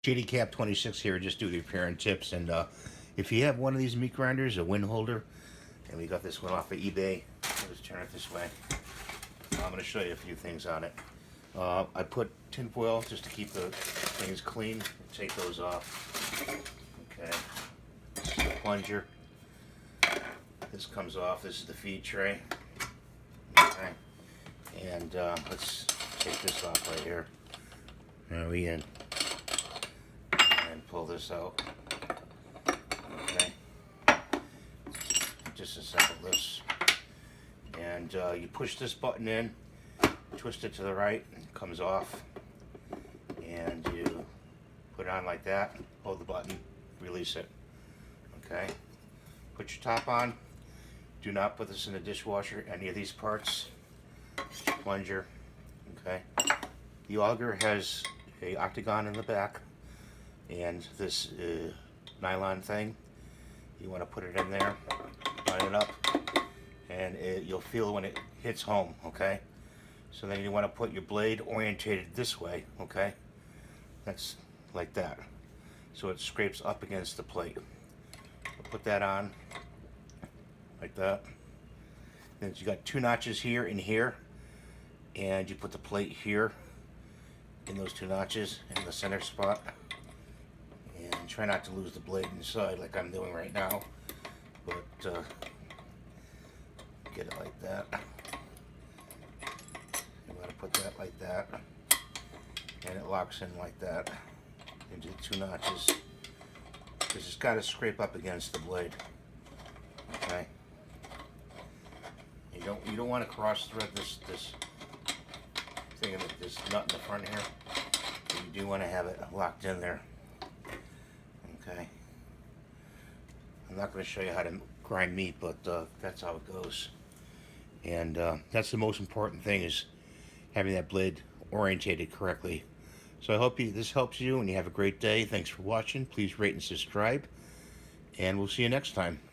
JD Cap 26 here, just do repair and tips. And if you have one of these meat grinders, a winholder, and we got this one off of eBay, let's turn it this way. I'm going to show you a few things on it. I put tin foil just to keep the things clean. Take those off. Okay. This is the plunger. This comes off. This is the feed tray. Okay. And let's take this off right here. There we in. And pull this out. Okay. Disassemble this. And you push this button in, twist it to the right, and it comes off. And you put it on like that, hold the button, release it. Okay. Put your top on. Do not put this in the dishwasher, any of these parts. Plunger. Okay. The auger has a octagon in the back, and this nylon thing. You want to put it in there, line it up, and you'll feel when it hits home. Okay. So then you want to put your blade orientated this way. Okay. That's like that. So it scrapes up against the plate. So put that on like that. Then you got two notches here and here, and you put the plate here in those two notches in the center spot, and try not to lose the blade inside like I'm doing right now, but get it like that. You want to put that like that, and it locks in like that into the two notches, because it's got to scrape up against the blade. Okay. You don't want to cross thread this thing in this nut in the front here. But you do want to have it locked in there. Okay. I'm not going to show you how to grind meat, but that's how it goes. And that's the most important thing, is having that blade orientated correctly. So I hope this helps you, and you have a great day. Thanks for watching. Please rate and subscribe, and we'll see you next time.